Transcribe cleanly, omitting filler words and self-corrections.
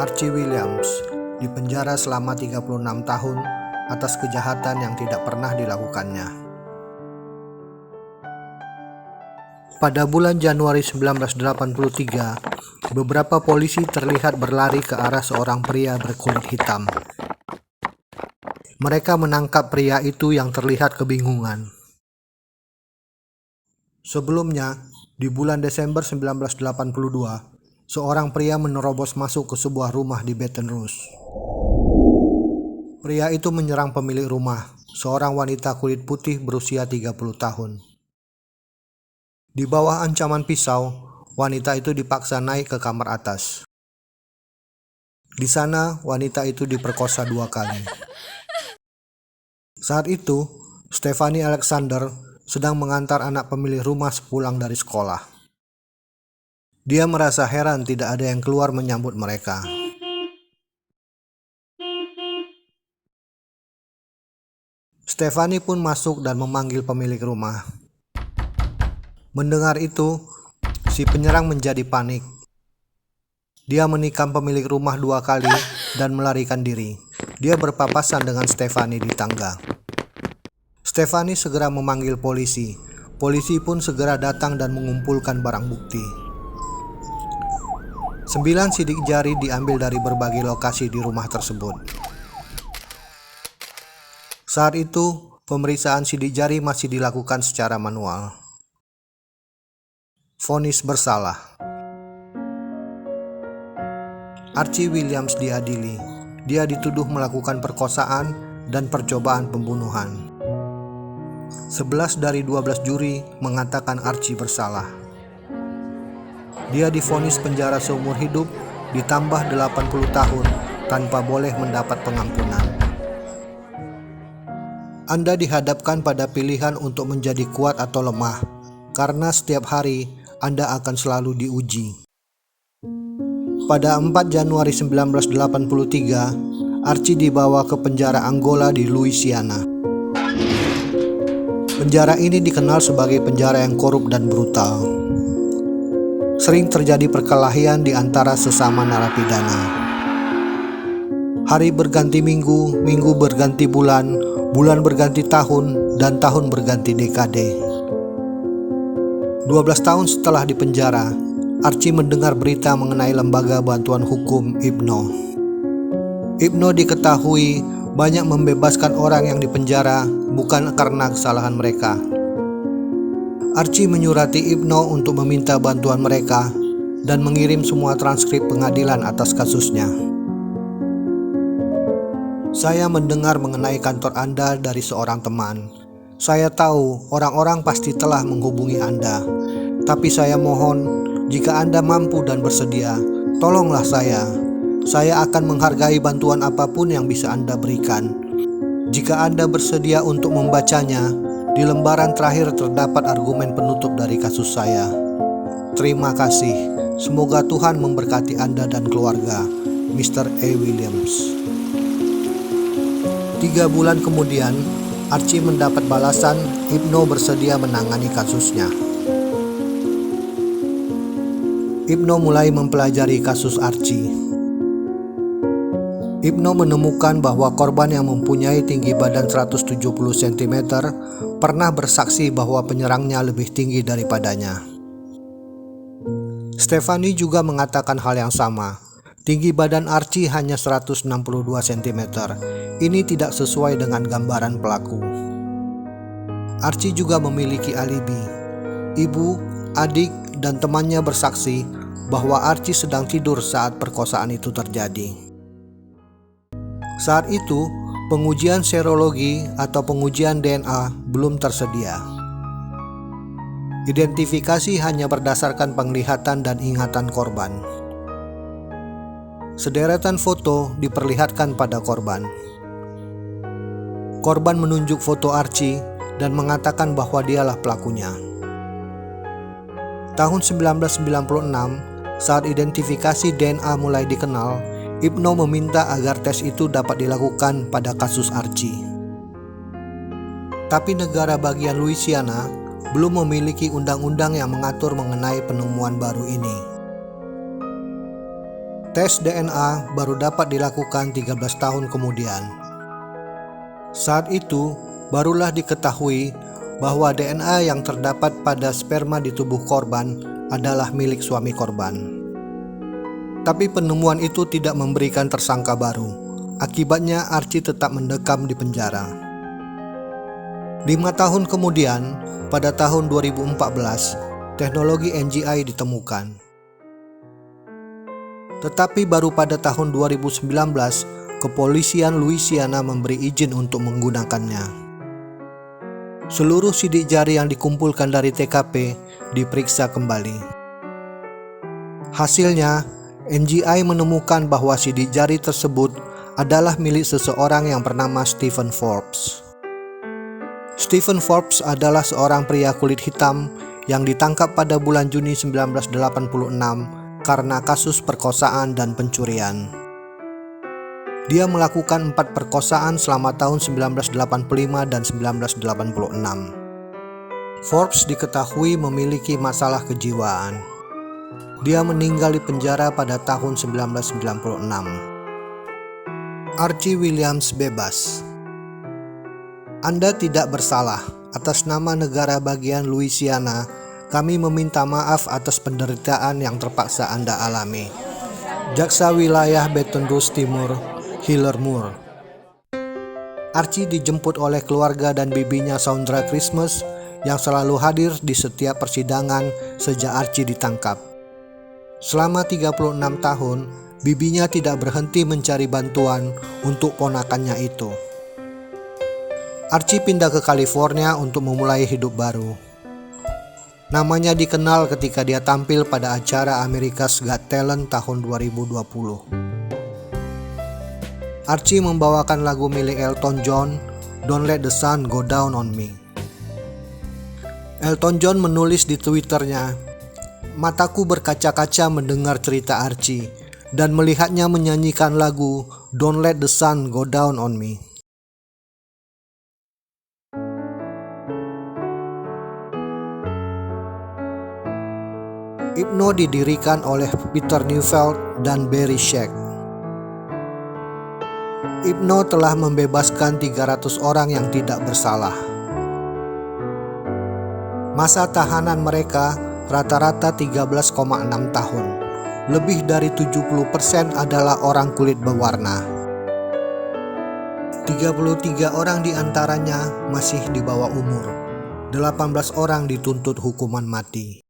Archie Williams dipenjara selama 36 tahun atas kejahatan yang tidak pernah dilakukannya. Pada bulan Januari 1983, beberapa polisi terlihat berlari ke arah seorang pria berkulit hitam. Mereka menangkap pria itu yang terlihat kebingungan. Sebelumnya, di bulan Desember 1982, seorang pria menerobos masuk ke sebuah rumah di Baton Rouge. Pria itu menyerang pemilik rumah, seorang wanita kulit putih berusia 30 tahun. Di bawah ancaman pisau, wanita itu dipaksa naik ke kamar atas. Di sana, wanita itu diperkosa 2 kali. Saat itu, Stephanie Alexander sedang mengantar anak pemilik rumah sepulang dari sekolah. Dia merasa heran tidak ada yang keluar menyambut mereka. Stephanie pun masuk dan memanggil pemilik rumah. Mendengar itu, si penyerang menjadi panik. Dia menikam pemilik rumah 2 kali dan melarikan diri. Dia berpapasan dengan Stephanie di tangga. Stephanie segera memanggil polisi. Polisi pun segera datang dan mengumpulkan barang bukti. 9 sidik jari diambil dari berbagai lokasi di rumah tersebut. Saat itu, pemeriksaan sidik jari masih dilakukan secara manual. Vonis bersalah. Archie Williams diadili. Dia dituduh melakukan perkosaan dan percobaan pembunuhan. 11 dari 12 juri mengatakan Archie bersalah. Dia divonis penjara seumur hidup ditambah 80 tahun tanpa boleh mendapat pengampunan. Anda dihadapkan pada pilihan untuk menjadi kuat atau lemah, karena setiap hari Anda akan selalu diuji. Pada 4 Januari 1983, Archie dibawa ke penjara Angola di Louisiana. Penjara ini dikenal sebagai penjara yang korup dan brutal. Sering terjadi perkelahian di antara sesama narapidana. Hari berganti minggu, minggu berganti bulan, bulan berganti tahun, dan tahun berganti dekade. 12 tahun setelah dipenjara, Archie mendengar berita mengenai lembaga bantuan hukum IPNO. IPNO diketahui banyak membebaskan orang yang dipenjara bukan karena kesalahan mereka. Archie menyurati IPNO untuk meminta bantuan mereka dan mengirim semua transkrip pengadilan atas kasusnya. Saya mendengar mengenai kantor Anda dari seorang teman. Saya tahu orang-orang pasti telah menghubungi Anda, tapi saya mohon, jika Anda mampu dan bersedia, tolonglah saya. Saya akan menghargai bantuan apapun yang bisa Anda berikan. Jika Anda bersedia untuk membacanya, di lembaran terakhir terdapat argumen penutup dari kasus saya. Terima kasih. Semoga Tuhan memberkati Anda dan keluarga. Mr. A. Williams. 3 bulan kemudian, Archie mendapat balasan IPNO bersedia menangani kasusnya. IPNO mulai mempelajari kasus Archie. IPNO menemukan bahwa korban yang mempunyai tinggi badan 170 cm pernah bersaksi bahwa penyerangnya lebih tinggi daripadanya. Stephanie juga mengatakan hal yang sama. Tinggi badan Archie hanya 162 cm. Ini tidak sesuai dengan gambaran pelaku. Archie juga memiliki alibi. Ibu, adik, dan temannya bersaksi bahwa Archie sedang tidur saat perkosaan itu terjadi. Saat itu, pengujian serologi atau pengujian DNA belum tersedia. Identifikasi hanya berdasarkan penglihatan dan ingatan korban. Sederetan foto diperlihatkan pada korban. Korban menunjuk foto Archie dan mengatakan bahwa dialah pelakunya. Tahun 1996, saat identifikasi DNA mulai dikenal, IPNO meminta agar tes itu dapat dilakukan pada kasus Archie. Tapi negara bagian Louisiana belum memiliki undang-undang yang mengatur mengenai penemuan baru ini. Tes DNA baru dapat dilakukan 13 tahun kemudian. Saat itu, barulah diketahui bahwa DNA yang terdapat pada sperma di tubuh korban adalah milik suami korban. Tapi penemuan itu tidak memberikan tersangka baru. Akibatnya Archie tetap mendekam di penjara. 5 tahun kemudian, pada tahun 2014, teknologi NGI ditemukan. Tetapi baru pada tahun 2019, kepolisian Louisiana memberi izin untuk menggunakannya. Seluruh sidik jari yang dikumpulkan dari TKP diperiksa kembali. Hasilnya, NGI menemukan bahwa sidik jari tersebut adalah milik seseorang yang bernama Stephen Forbes. Stephen Forbes adalah seorang pria kulit hitam yang ditangkap pada bulan Juni 1986 karena kasus perkosaan dan pencurian. Dia melakukan 4 perkosaan selama tahun 1985 dan 1986. Forbes diketahui memiliki masalah kejiwaan. Dia meninggal di penjara pada tahun 1996. Archie Williams bebas. Anda tidak bersalah. Atas nama negara bagian Louisiana, kami meminta maaf atas penderitaan yang terpaksa Anda alami. Jaksa Wilayah Baton Rouge Timur, Hiller Moore. Archie dijemput oleh keluarga dan bibinya Saundra Christmas yang selalu hadir di setiap persidangan sejak Archie ditangkap. Selama 36 tahun, bibinya tidak berhenti mencari bantuan untuk ponakannya itu. Archie pindah ke California untuk memulai hidup baru. Namanya dikenal ketika dia tampil pada acara America's Got Talent tahun 2020. Archie membawakan lagu milik Elton John, Don't Let the Sun Go Down on Me. Elton John menulis di Twitternya, "Mataku berkaca-kaca mendengar cerita Archie dan melihatnya menyanyikan lagu Don't Let the Sun Go Down on Me." Hypno didirikan oleh Peter Neufeld dan Barry Scheck. Hypno telah membebaskan 300 orang yang tidak bersalah. Masa tahanan mereka rata-rata 13,6 tahun. Lebih dari 70% adalah orang kulit berwarna. 33 orang diantaranya masih di bawah umur. 18 orang dituntut hukuman mati.